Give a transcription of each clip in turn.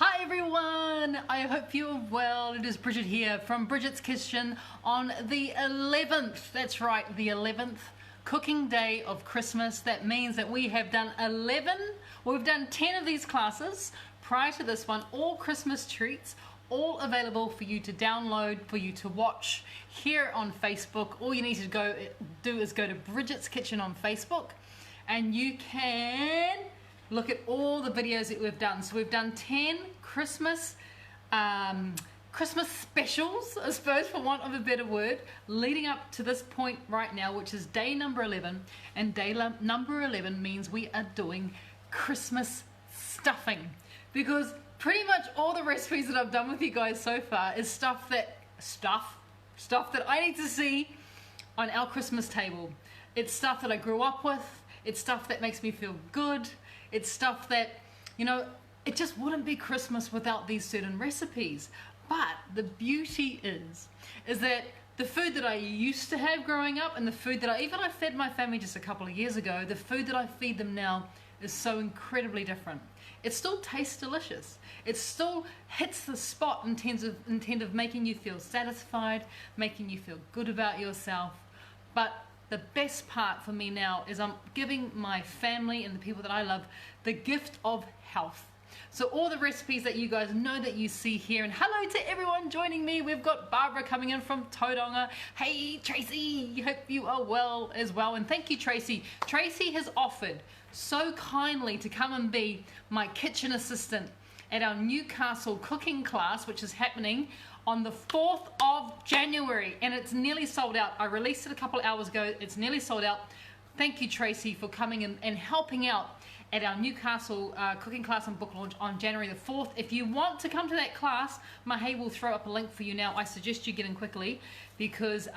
Hi everyone, I hope you're well. It is Bridget here from Bridget's Kitchen on the 11th, that's right, the 11th cooking day of Christmas. That means that we have done 10 of these classes prior to this one, all Christmas treats, all available for you to download, for you to watch here on Facebook. All you need to do is go to Bridget's Kitchen on Facebook and you can look at all the videos that we've done. So we've done 10 Christmas specials, I suppose, for want of a better word, leading up to this point right now, which is day number 11. And day number 11 means we are doing Christmas stuffing, because pretty much all the recipes that I've done with you guys so far is stuff that I need to see on our Christmas table. It's stuff that I grew up with. It's stuff that makes me feel good. It's stuff that, you know, it just wouldn't be Christmas without these certain recipes. But the beauty is that the food that I used to have growing up and the food that I fed my family just a couple of years ago, the food that I feed them now is so incredibly different. It still tastes delicious. It still hits the spot in terms of making you feel satisfied, making you feel good about yourself. But the best part for me now is I'm giving my family and the people that I love the gift of health. So all the recipes that you guys know that you see here, and hello to everyone joining me. We've got Barbara coming in from Tauranga. Hey Tracy, hope you are well as well. And thank you Tracy. Tracy has offered so kindly to come and be my kitchen assistant at our Newcastle cooking class, which is happening on the 4th of January, and it's nearly sold out. I released it a couple of hours ago. It's nearly sold out. Thank you, Tracy, for coming in and helping out at our Newcastle cooking class and book launch on January the 4th. If you want to come to that class, Mahe will throw up a link for you now. I suggest you get in quickly because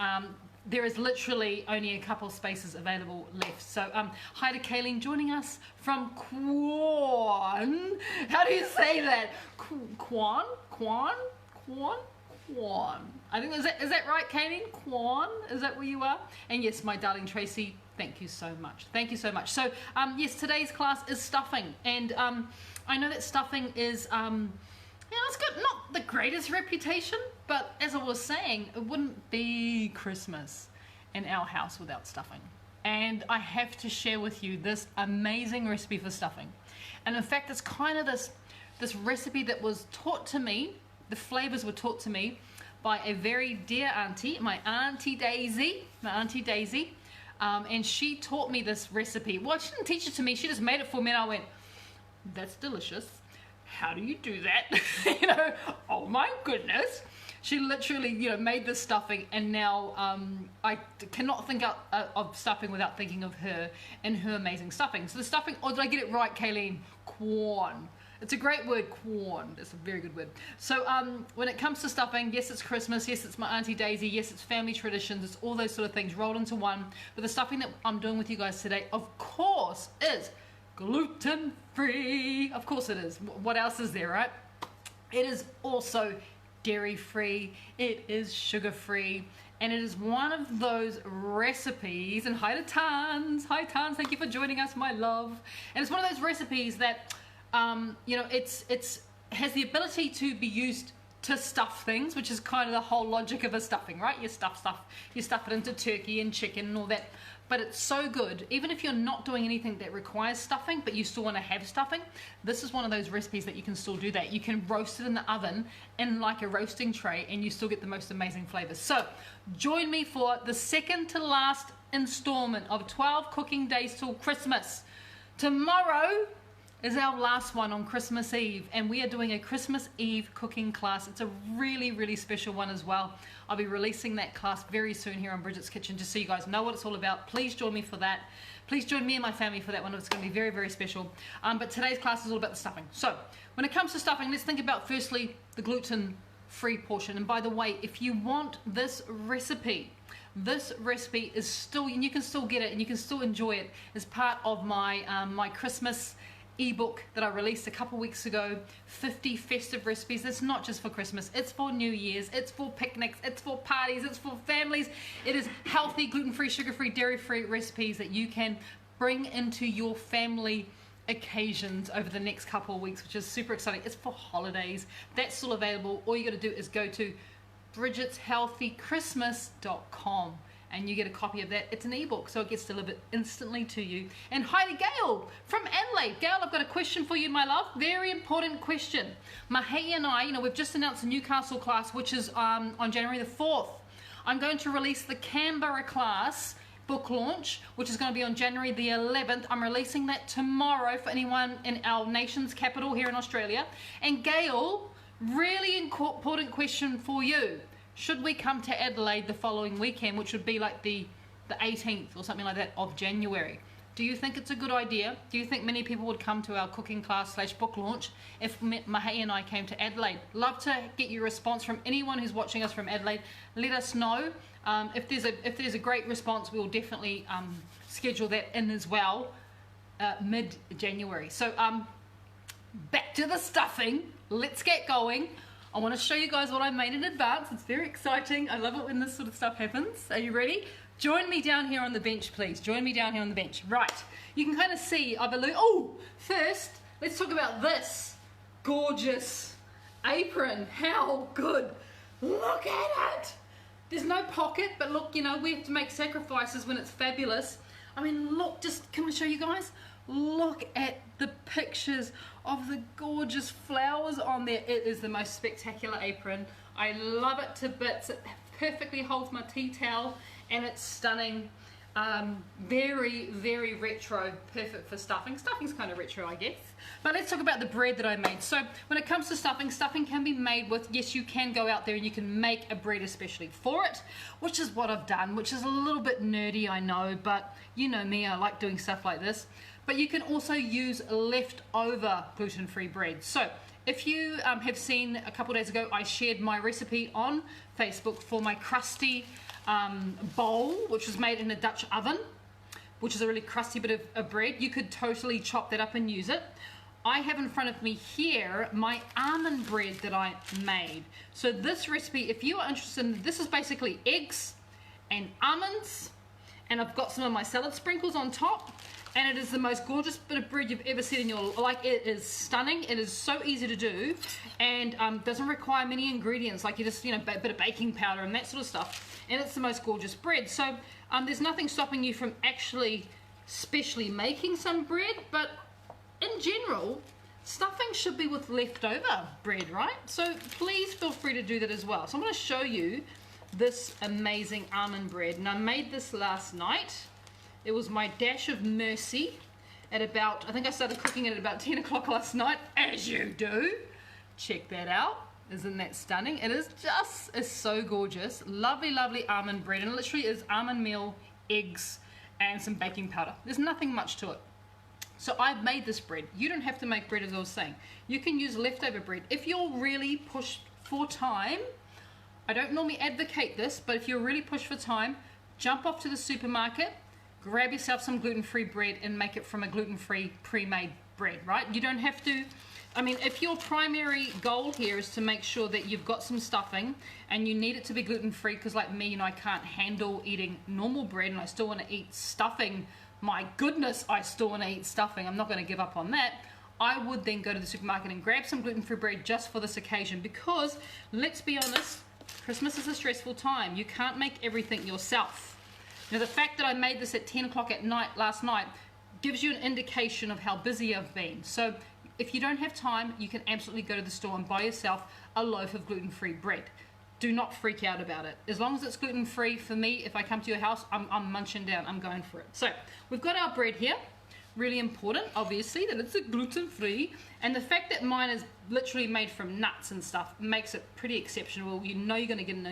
there is literally only a couple spaces available left. So hi to Kayleen joining us from Quan. How do you say that? Quan? I think, is that right, Kayleen? Quan? Is that where you are? And yes, my darling Tracy, thank you so much. Thank you so much. So yes, today's class is stuffing. And I know that stuffing is, it's got not the greatest reputation, but as I was saying, it wouldn't be Christmas in our house without stuffing. And I have to share with you this amazing recipe for stuffing. And in fact, it's kind of this recipe that was taught to me. The flavors were taught to me by a very dear auntie, my Auntie Daisy, and she taught me this recipe. Well, she didn't teach it to me, she just made it for me, and I went, that's delicious. How do you do that? Oh my goodness. She literally, made this stuffing, and now I cannot think of stuffing without thinking of her and her amazing stuffing. So the stuffing, did I get it right, Kayleen? Corn. It's a great word, corn. It's a very good word. So when it comes to stuffing, yes, it's Christmas. Yes, it's my Auntie Daisy. Yes, it's family traditions. It's all those sort of things rolled into one. But the stuffing that I'm doing with you guys today, of course, is gluten-free. Of course it is. What else is there, right? It is also dairy-free. It is sugar-free. And it is one of those recipes, and hi to Tans. Hi Tans, thank you for joining us, my love. And it's one of those recipes that it has the ability to be used to stuff things, which is kind of the whole logic of a stuffing, right? You stuff it into turkey and chicken and all that. But it's so good, even if you're not doing anything that requires stuffing, but you still want to have stuffing, this is one of those recipes that you can still do that. You can roast it in the oven in like a roasting tray and you still get the most amazing flavors. So join me for the second to last installment of 12 cooking days till Christmas. Tomorrow is our last one on Christmas Eve, and we are doing a Christmas Eve cooking class. It's a really, really special one as well. I'll be releasing that class very soon here on Bridget's Kitchen, just so you guys know what it's all about. Please join me for that. Please join me and my family for that one. It's going to be very, very special. But today's class is all about the stuffing. So when it comes to stuffing, let's think about firstly the gluten-free portion. And by the way, if you want this recipe is still, and you can still get it and you can still enjoy it as part of my my Christmas ebook that I released a couple weeks ago, 50 festive recipes. That's not just for Christmas, it's for New Year's, it's for picnics, it's for parties, it's for families. It is healthy, gluten-free, sugar-free, dairy-free recipes that you can bring into your family occasions over the next couple of weeks, which is super exciting. It's for holidays. That's still available. All you got to do is go to bridgetshealthychristmas.com and you get a copy of that. It's an ebook, so it gets delivered instantly to you. And hi to Gail from Adelaide. Gail, I've got a question for you, my love. Very important question. Mahei and I, we've just announced a Newcastle class, which is on January the 4th. I'm going to release the Canberra class book launch, which is going to be on January the 11th. I'm releasing that tomorrow for anyone in our nation's capital here in Australia. And Gail, really important question for you. Should we come to Adelaide the following weekend, which would be like the 18th or something like that of January? Do you think it's a good idea? Do you think many people would come to our cooking class / book launch if Mahei and I came to Adelaide? Love to get your response from anyone who's watching us from Adelaide. Let us know. If there's a great response, we will definitely schedule that in as well, mid-January. So back to the stuffing. Let's get going. I want to show you guys what I made in advance. It's very exciting. I love it when this sort of stuff happens. Are you ready? Join me down here on the bench, please. Join me down here on the bench. Right. You can kind of see I've alluded. Oh, first, let's talk about this gorgeous apron. How good. Look at it. There's no pocket, but look, we have to make sacrifices when it's fabulous. I mean, look, can I show you guys? Look at the pictures of the gorgeous flowers on there. It is the most spectacular apron. I love it to bits. It perfectly holds my tea towel and it's stunning. Very, very retro, perfect for stuffing. Stuffing's kind of retro, I guess. But let's talk about the bread that I made. So when it comes to stuffing can be made with, yes, you can go out there and you can make a bread especially for it, which is what I've done, which is a little bit nerdy, I know, but you know me, I like doing stuff like this. But you can also use leftover gluten-free bread. So if you have seen a couple days ago, I shared my recipe on Facebook for my crusty bowl, which was made in a Dutch oven, which is a really crusty bit of bread. You could totally chop that up and use it. I have in front of me here my almond bread that I made. So this recipe, if you are interested, this is basically eggs and almonds, and I've got some of my salad sprinkles on top. And it is the most gorgeous bit of bread you've ever seen in your life. Like, it is stunning. It is so easy to do and doesn't require many ingredients. Like, you just, a bit of baking powder and that sort of stuff. And it's the most gorgeous bread. So there's nothing stopping you from actually specially making some bread. But in general, stuffing should be with leftover bread, right? So please feel free to do that as well. So I'm going to show you this amazing almond bread. And I made this last night. It was my dash of mercy at about, I think I started cooking it at about 10 o'clock last night, as you do. Check that out. Isn't that stunning? It is so gorgeous. Lovely, lovely almond bread. And it literally is almond meal, eggs, and some baking powder. There's nothing much to it. So I've made this bread. You don't have to make bread, as I was saying. You can use leftover bread. If you're really pushed for time, I don't normally advocate this, but if you're really pushed for time, jump off to the supermarket, grab yourself some gluten-free bread and make it from a gluten-free pre-made bread, right? You don't have to, if your primary goal here is to make sure that you've got some stuffing and you need it to be gluten-free, because like me, I can't handle eating normal bread and I still want to eat stuffing. My goodness, I still want to eat stuffing. I'm not going to give up on that. I would then go to the supermarket and grab some gluten-free bread just for this occasion, because let's be honest, Christmas is a stressful time. You can't make everything yourself. Now, the fact that I made this at 10 o'clock at night last night gives you an indication of how busy I've been. So if you don't have time, you can absolutely go to the store and buy yourself a loaf of gluten-free bread. Do not freak out about it. As long as it's gluten-free, for me, if I come to your house, I'm munching down. I'm going for it. So we've got our bread here. Really important, obviously, that it's a gluten-free. And the fact that mine is literally made from nuts and stuff makes it pretty exceptional. You know you're going to get an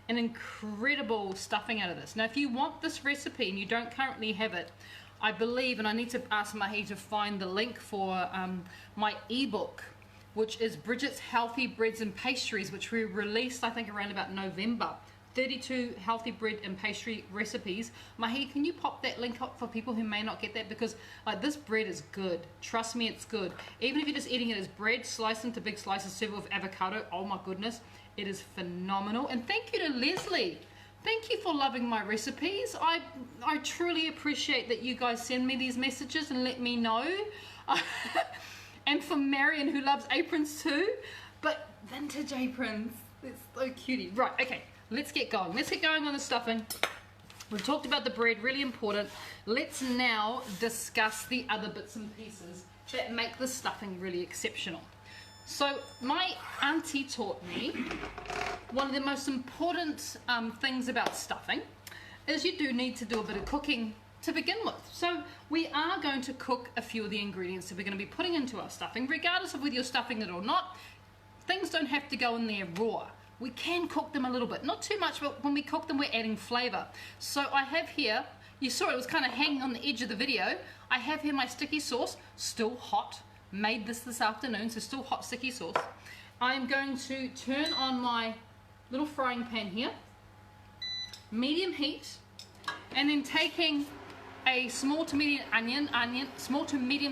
incredible stuffing out of this. Now, if you want this recipe and you don't currently have it, I believe, and I need to ask Mahei to find the link for my ebook, which is Bridget's Healthy Breads and Pastries, which we released, I think, around about November. 32 healthy bread and pastry recipes. Mahei, can you pop that link up for people who may not get that? Because this bread is good. Trust me, it's good. Even if you're just eating it as bread, sliced into big slices, served with avocado, oh my goodness, it is phenomenal. And thank you to Leslie. Thank you for loving my recipes. I truly appreciate that you guys send me these messages and let me know. And for Marion, who loves aprons too, but vintage aprons, it's so cutie. Right, okay, let's get going. Let's get going on the stuffing. We've talked about the bread, really important. Let's now discuss the other bits and pieces that make the stuffing really exceptional. So my auntie taught me one of the most important things about stuffing is you do need to do a bit of cooking to begin with. So we are going to cook a few of the ingredients that we're going to be putting into our stuffing, regardless of whether you're stuffing it or not. Things don't have to go in there raw. We can cook them a little bit, not too much, but when we cook them we're adding flavour. So I have here, you saw it was kind of hanging on the edge of the video, I have here my sticky sauce, still hot. Made this afternoon, so still hot sticky sauce. I'm going to turn on my little frying pan here, medium heat, and then taking a small to medium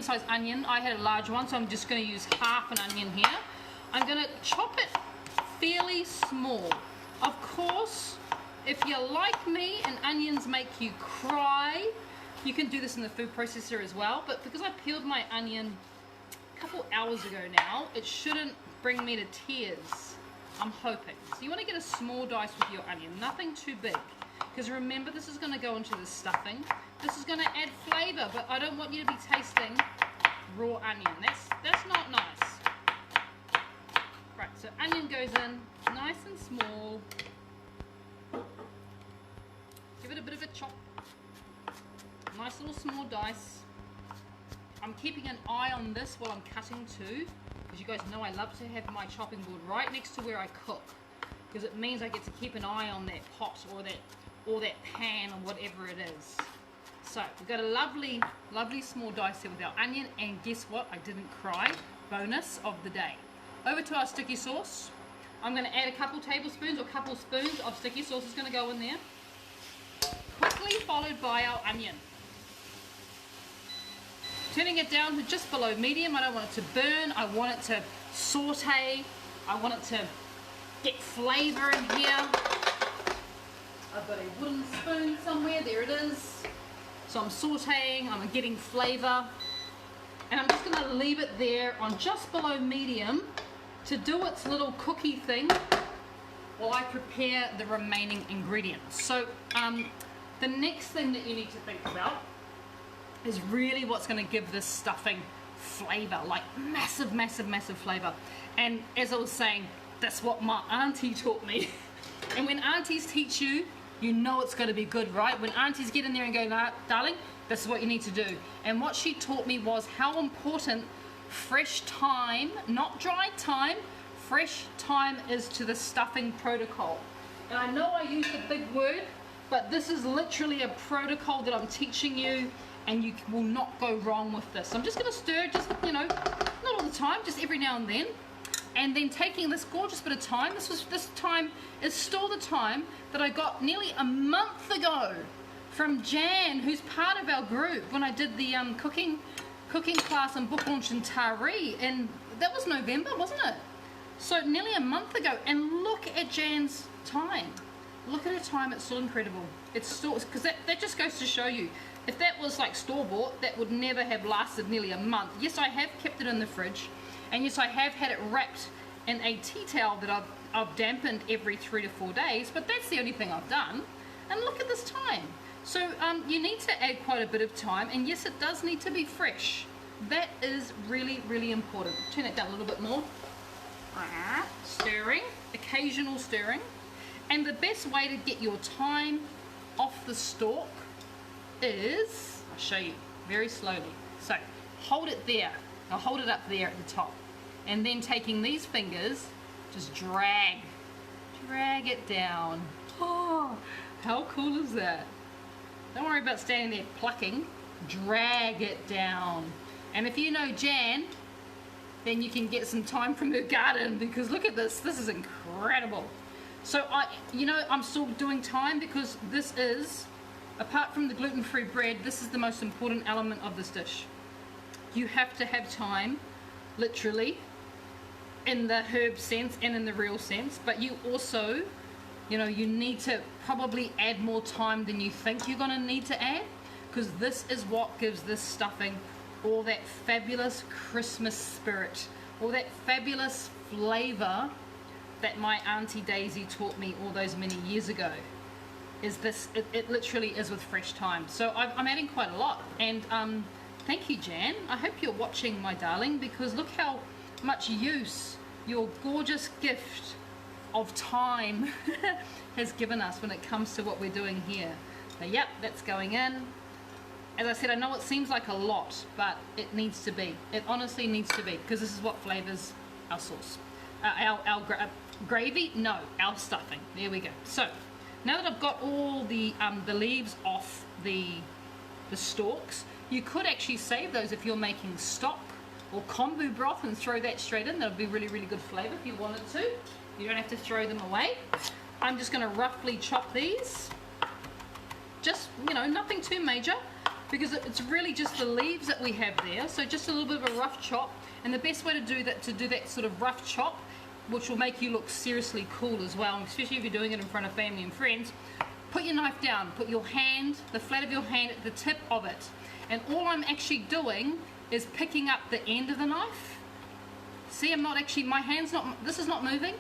sized onion. I had a large one, so I'm just going to use half an onion here. I'm going to chop it fairly small. Of course, if you're like me and onions make you cry, you can do this in the food processor as well, but because I peeled my onion couple hours ago now, it shouldn't bring me to tears, I'm hoping. So you want to get a small dice with your onion, nothing too big, because remember this is going to go into the stuffing. This is going to add flavour, but I don't want you to be tasting raw onion. That's not nice. Right, so onion goes in nice and small. Give it a bit of a chop. Nice little small dice. I'm keeping an eye on this while I'm cutting too, because you guys know I love to have my chopping board right next to where I cook, because it means I get to keep an eye on that pot or that pan or whatever it is. So we've got a lovely small dice here with our onion, and guess what? I didn't cry. Bonus of the day. Over to our sticky sauce. I'm going to add a couple tablespoons or couple spoons of sticky sauce is going to go in there. Quickly followed by our onion. Turning it down to just below medium. I don't want it to burn. I want it to saute. I want it to get flavour in here. I've got a wooden spoon somewhere. There it is. So I'm sauteing. I'm getting flavour. And I'm just going to leave it there on just below medium to do its little cookie thing while I prepare the remaining ingredients. So the next thing that you need to think about is really what's going to give this stuffing flavour, like massive flavour. And as I was saying, that's what my auntie taught me. And when aunties teach you, you know it's going to be good, right? When aunties get in there and go, nah, darling, this is what you need to do. And what she taught me was how important fresh thyme, not dried thyme, fresh thyme is to the stuffing protocol. And I know I used a big word, but this is literally a protocol that I'm teaching you, and you will not go wrong with this. So I'm just going to stir, just, you know, not all the time, just every now and then. And then taking this gorgeous bit of thyme, this thyme is still the thyme that I got nearly a month ago from Jan, who's part of our group, when I did the cooking class and book launch in Taree, and that was November, wasn't it? So nearly a month ago, and look at Jan's thyme. Look at her thyme, it's still incredible. It's still, because that just goes to show you, if that was like store-bought, that would never have lasted nearly a month. Yes, I have kept it in the fridge, and yes, I have had it wrapped in a tea towel that I've dampened every 3 to 4 days, but that's the only thing I've done. And look at this thyme. So you need to add quite a bit of thyme, and yes, it does need to be fresh. That is really, really important. Turn it down a little bit more. Stirring, occasional stirring. And the best way to get your thyme off the stalk is, I'll show you very slowly. So hold it there. I'll hold it up there at the top. And then taking these fingers, just drag it down. Oh, how cool is that? Don't worry about standing there plucking. Drag it down. And if you know Jan, then you can get some thyme from her garden, because look at this. This is incredible. So I'm still doing thyme because this is, apart from the gluten-free bread, this is the most important element of this dish. You have to have thyme, literally, in the herb sense and in the real sense, but you also You know, you need to probably add more time than you think you're going to need to add, because this is what gives this stuffing all that fabulous Christmas spirit, all that fabulous flavour that my Auntie Daisy taught me all those many years ago. Is this, it literally is with fresh thyme. So I'm adding quite a lot, and thank you, Jan. I hope you're watching, my darling, because look how much use your gorgeous gift of time has given us when it comes to what we're doing here. So yep, that's going in. As I said, I know it seems like a lot, but it needs to be. It honestly needs to be, because this is what flavors our sauce. Our gravy? No, our stuffing. There we go. So now that I've got all the leaves off the stalks, you could actually save those if you're making stock or kombu broth and throw that straight in. That would be really, really good flavor if you wanted to. You don't have to throw them away. I'm just going to roughly chop these. Just, you know, nothing too major, because it's really just the leaves that we have there. So just a little bit of a rough chop. And the best way to do that sort of rough chop, which will make you look seriously cool as well, especially if you're doing it in front of family and friends, put your knife down, put your hand, the flat of your hand at the tip of it. And all I'm actually doing is picking up the end of the knife. See, I'm not actually, my hand's not, this is not moving,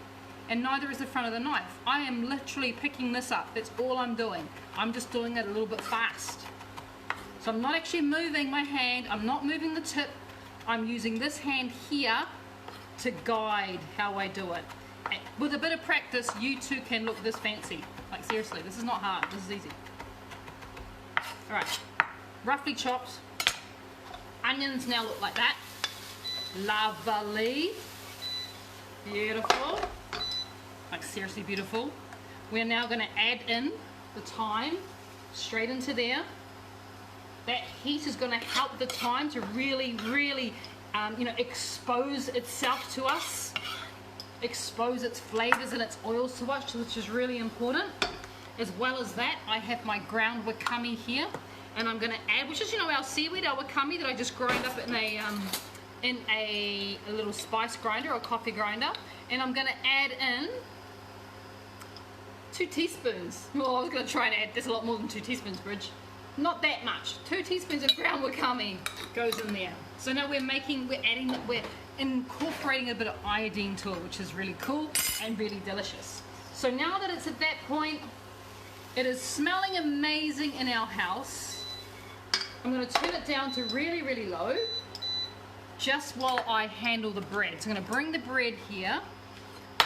and neither is the front of the knife. I am literally picking this up. That's all I'm doing. I'm just doing it a little bit fast. So I'm not actually moving my hand, I'm not moving the tip. I'm using this hand here to guide how I do it. And with a bit of practice, you too can look this fancy. Like seriously, this is not hard, this is easy. Alright, roughly chopped. Onions now look like that. Lovely. Beautiful. Like seriously beautiful. We're now going to add in the thyme straight into there. That heat is going to help the thyme to really, really, you know, expose itself to us, expose its flavors and its oils to us, which is really important. As well as that, I have my ground wakame here, and I'm going to add, which is, you know, our seaweed, our wakame that I just grind up in a little spice grinder or coffee grinder, and I'm going to add in 2 teaspoons. Well, I was going to try and add, there's a lot more than 2 teaspoons, Bridge. Not that much. 2 teaspoons of ground wakame goes in there. So now we're incorporating a bit of iodine to it, which is really cool and really delicious. So now that it's at that point, it is smelling amazing in our house. I'm going to turn it down to really, really low, just while I handle the bread. So I'm going to bring the bread here,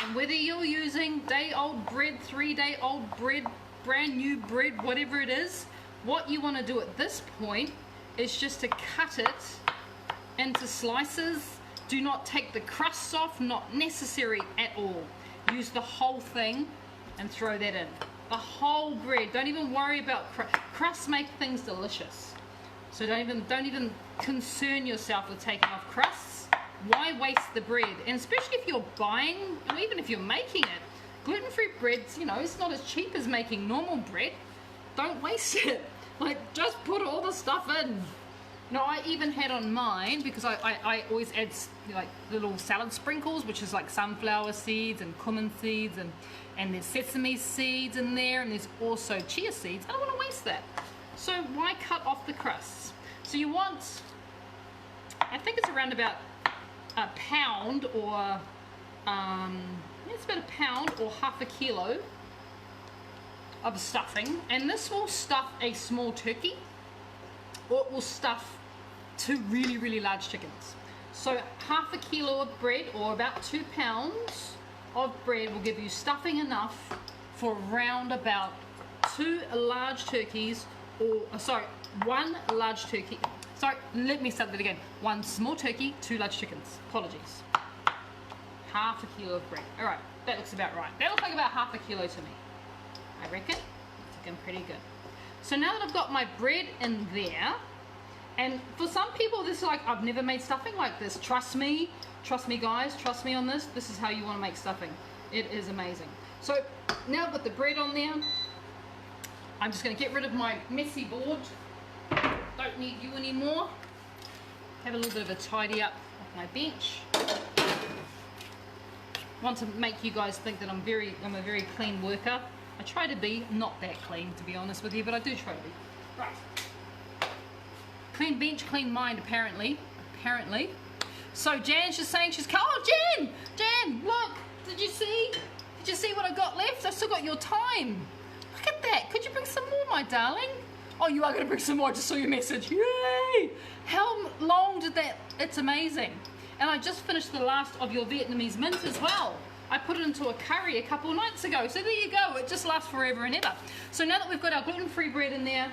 and whether you're using day-old bread, 3-day-old bread, brand new bread, whatever it is, what you want to do at this point is just to cut it into slices. Do not take the crusts off, not necessary at all. Use the whole thing and throw that in. The whole bread. Don't even worry about crusts. Make things delicious. So don't even concern yourself with taking off crusts. Why waste the bread? And especially if you're buying, or even if you're making it, gluten-free breads, you know, it's not as cheap as making normal bread. Don't waste it. Like, just put all the stuff in. No, I even had on mine, because I always add like little salad sprinkles, which is like sunflower seeds and cumin seeds, and there's sesame seeds in there, and there's also chia seeds. I don't want to waste that. So why cut off the crusts? So you want, I think it's around about a pound, or it's about a pound or half a kilo of stuffing, and this will stuff a small turkey, or it will stuff 2 really, really large chickens. So half a kilo of bread, or about 2 pounds of bread, will give you stuffing enough for around about 2 large turkeys, or sorry, 1 large turkey. Sorry, let me start that again. 1 small turkey, 2 large chickens. Apologies. Half a kilo of bread. All right, that looks about right. That looks like about half a kilo to me. I reckon it's looking pretty good. So now that I've got my bread in there, and for some people this is like, I've never made stuffing like this. Trust me guys, trust me on this. This is how you want to make stuffing. It is amazing. So now I've got the bread on there. I'm just going to get rid of my messy board. Don't need you anymore. Have a little bit of a tidy up of my bench. want to make you guys think that I'm a very clean worker. I try to be, not that clean to be honest with you, but I do try to be. Right. Clean bench, clean mind, apparently. So Jan's just saying oh, Jan, look, did you see what I got left? I still got your thyme. Look at that. Could you bring some more, my darling? Oh, you are going to bring some more. I just saw your message. Yay! How long did that? It's amazing. And I just finished the last of your Vietnamese mint as well. I put it into a curry a couple of nights ago. So there you go. It just lasts forever and ever. So now that we've got our gluten-free bread in there,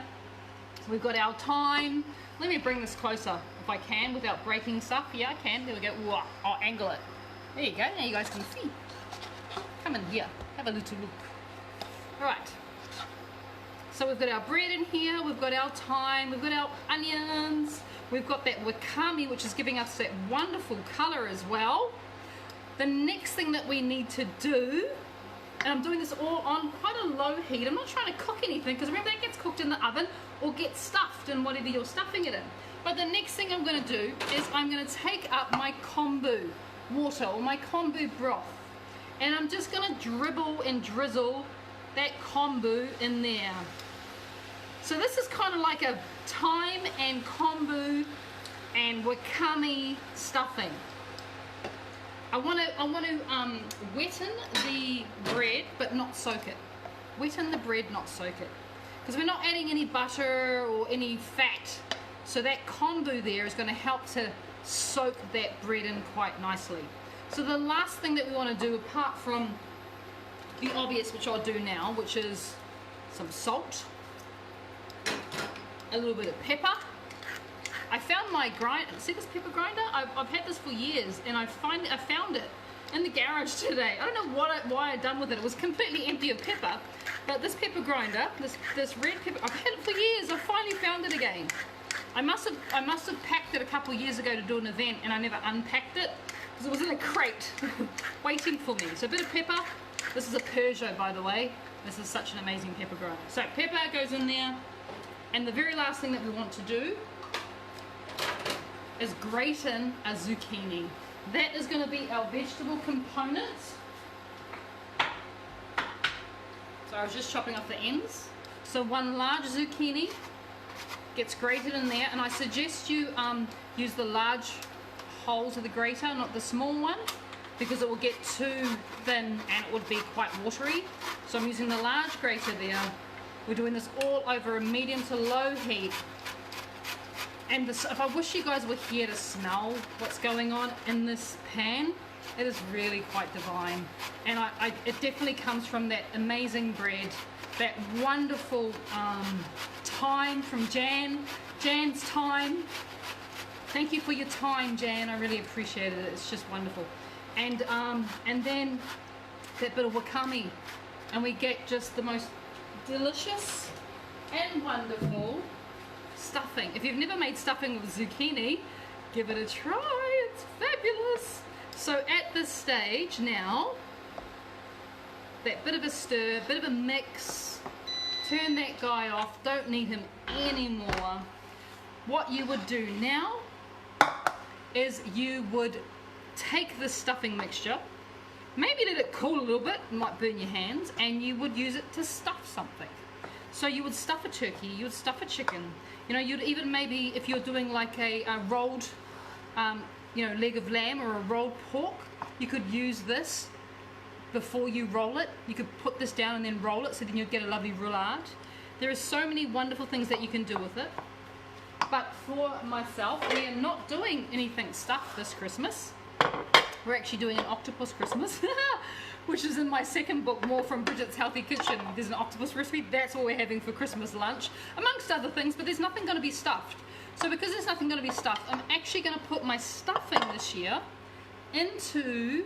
we've got our thyme. Let me bring this closer if I can without breaking stuff. Yeah, I can. There we go. Ooh, I'll angle it. There you go. Now you guys can see. Come in here. Have a little look. All right. So we've got our bread in here. We've got our thyme. We've got our onions. We've got that wakame, which is giving us that wonderful color as well. The next thing that we need to do, and I'm doing this all on quite a low heat. I'm not trying to cook anything because remember that gets cooked in the oven or gets stuffed in whatever you're stuffing it in. But the next thing I'm going to do is I'm going to take up my kombu water or my kombu broth, and I'm just going to dribble and drizzle that kombu in there. So this is kind of like a thyme and kombu and wakame stuffing. I want to wetten the bread but not soak it. Wetten the bread, not soak it. Because we're not adding any butter or any fat. So that kombu there is going to help to soak that bread in quite nicely. So the last thing that we want to do, apart from the obvious, which I'll do now, which is some salt, a little bit of pepper. I found my grinder. See this pepper grinder? I've had this for years, and I found it in the garage today. I don't know why I'd done with it. It was completely empty of pepper, but this pepper grinder, this red pepper, I've had it for years. I finally found it again. I must have packed it a couple of years ago to do an event, and I never unpacked it because it was in a crate waiting for me. So a bit of pepper. This is a Peugeot, by the way. This is such an amazing pepper grinder. So pepper goes in there, and the very last thing that we want to do is grate in a zucchini. That is going to be our vegetable components. So I was just chopping off the ends. So one large zucchini gets grated in there, and I suggest you use the large holes of the grater, not the small one, because it will get too thin and it would be quite watery. So I'm using the large grater there. We're doing this all over a medium to low heat. And this, if I wish you guys were here to smell what's going on in this pan, it is really quite divine. And it definitely comes from that amazing bread, that wonderful thyme from Jan's thyme. Thank you for your time, Jan. I really appreciated it. It's just wonderful. And then that bit of wakame, and we get just the most delicious and wonderful stuffing. If you've never made stuffing with zucchini, give it a try. It's fabulous. So at this stage now, that bit of a stir, bit of a mix, turn that guy off, don't need him anymore. What you would do now is you would take the stuffing mixture, maybe let it cool a little bit, it might burn your hands, and you would use it to stuff something. So you would stuff a turkey, you would stuff a chicken, you know, you'd even maybe, if you're doing like a rolled leg of lamb or a rolled pork, you could use this before you roll it. You could put this down and then roll it, so then you'd get a lovely roulade. There are so many wonderful things that you can do with it. But for myself, we are not doing anything stuffed this Christmas. We're actually doing an octopus Christmas, which is in my second book, More from Bridget's Healthy Kitchen. There's an octopus recipe. That's what we're having for Christmas lunch, amongst other things, but there's nothing going to be stuffed. So because there's nothing going to be stuffed, I'm actually going to put my stuffing this year into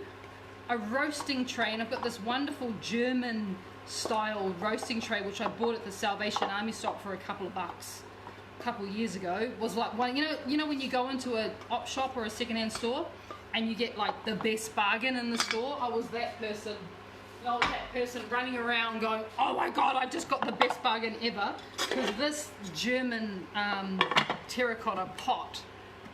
a roasting tray, and I've got this wonderful German style roasting tray which I bought at the Salvation Army stock for a couple of bucks a couple of years ago. It was like one, you know when you go into a op shop or a secondhand store and you get like the best bargain in the store. I was that person. I was that person running around going, oh my god, I just got the best bargain ever, because this German terracotta pot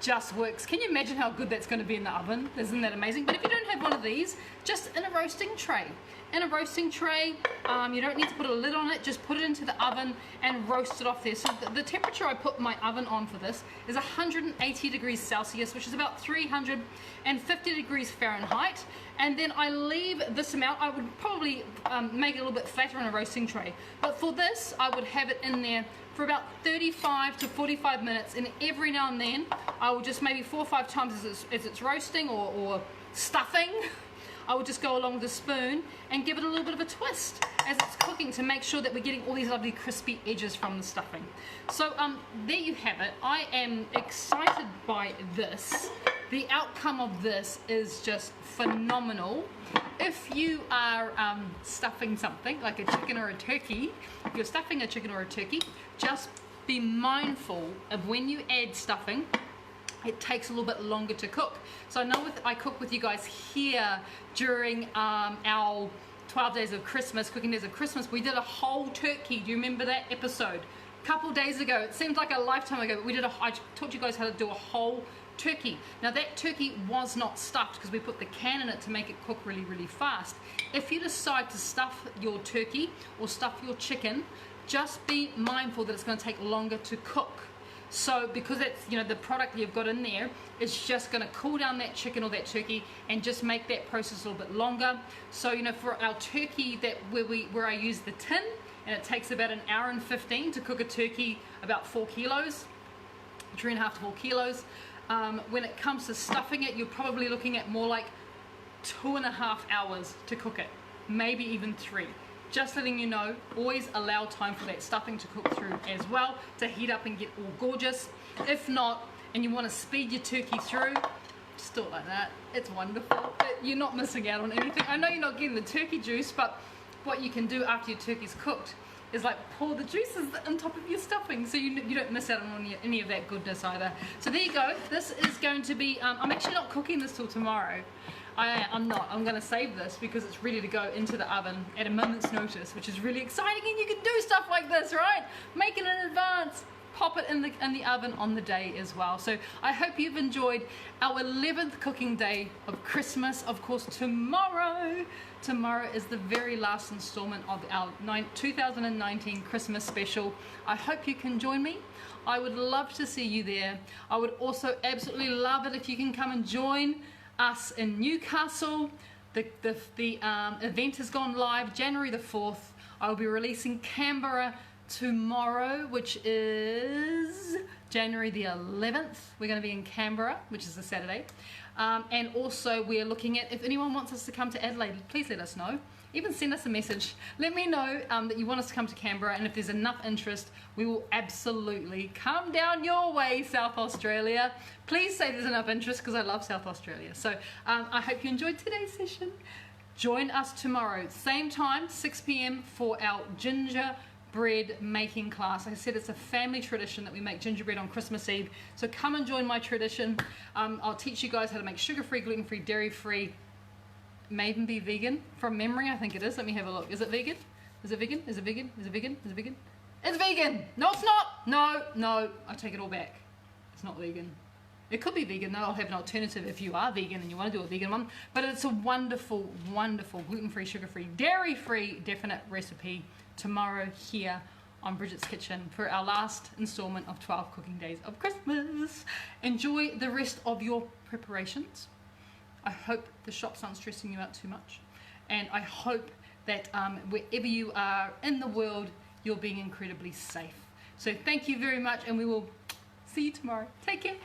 just works. Can you imagine how good that's going to be in the oven? Isn't that amazing? But if you don't have one of these, just in a roasting tray. In a roasting tray, you don't need to put a lid on it, just put it into the oven and roast it off there. So the temperature I put my oven on for this is 180 degrees Celsius, which is about 350 degrees Fahrenheit. And then I leave this amount. I would probably make it a little bit flatter in a roasting tray. But for this, I would have it in there for about 35 to 45 minutes, and every now and then I will just maybe 4 or 5 times as it's roasting or stuffing, I will just go along with a spoon and give it a little bit of a twist as it's cooking to make sure that we're getting all these lovely crispy edges from the stuffing. So there you have it. I am excited by this. The outcome of this is just phenomenal. If you are stuffing something like a chicken or a turkey, if you're stuffing a chicken or a turkey, just be mindful of when you add stuffing, it takes a little bit longer to cook. So I know I cook with you guys here during our 12 days of Christmas, cooking days of Christmas. We did a whole turkey. Do you remember that episode? A couple days ago. It seems like a lifetime ago, but I taught you guys how to do a whole turkey. Now that turkey was not stuffed because we put the can in it to make it cook really, really fast. If you decide to stuff your turkey or stuff your chicken, just be mindful that it's going to take longer to cook. So because it's, you know, the product you've got in there is just going to cool down that chicken or that turkey and just make that process a little bit longer. So, you know, for our turkey where I use the tin, and it takes about 1 hour and 15 to cook a turkey about 4 kilos, 3.5 to 4 kilos. When it comes to stuffing it, you're probably looking at more like 2.5 hours to cook it, maybe even 3. Just letting you know, always allow time for that stuffing to cook through as well, to heat up and get all gorgeous. If not, and you want to speed your turkey through, just do it like that. It's wonderful. You're not missing out on anything. I know you're not getting the turkey juice, but what you can do after your turkey's cooked is like pour the juices on top of your stuffing, so you don't miss out on any of that goodness either. So there you go. This is going to be, I'm actually not cooking this till tomorrow. I'm not. I'm going to save this because it's ready to go into the oven at a moment's notice, which is really exciting, and you can do stuff like this, right? Make it in advance. Pop it in the oven on the day as well. So I hope you've enjoyed our 11th cooking day of Christmas. Of course, tomorrow is the very last installment of our 2019 Christmas special. I hope you can join me. I would love to see you there. I would also absolutely love it if you can come and join us in Newcastle. The event has gone live January the 4th. I'll be releasing Canberra tomorrow, which is January the 11th. We're going to be in Canberra, which is a Saturday. And also we're looking at, if anyone wants us to come to Adelaide, please let us know. Even send us a message. Let me know that you want us to come to Canberra, and if there's enough interest, we will absolutely come down your way, South Australia. Please say there's enough interest, because I love South Australia. So I hope you enjoyed today's session. Join us tomorrow, same time, 6 p.m. for our gingerbread making class. Like I said, it's a family tradition that we make gingerbread on Christmas Eve. So come and join my tradition. I'll teach you guys how to make sugar-free, gluten-free, dairy-free, may even be vegan. From memory, I think it is. Let me have a look. Is it vegan? Is it vegan? Is it vegan? Is it vegan? Is it vegan? It's vegan! No, it's not! No, I take it all back. It's not vegan. It could be vegan, though. I'll have an alternative if you are vegan and you want to do a vegan one. But it's a wonderful, wonderful gluten-free, sugar-free, dairy-free definite recipe tomorrow here on Bridget's Kitchen for our last installment of 12 cooking days of Christmas. Enjoy the rest of your preparations. I hope the shops aren't stressing you out too much. And I hope that wherever you are in the world, you're being incredibly safe. So thank you very much, and we will see you tomorrow. Take care.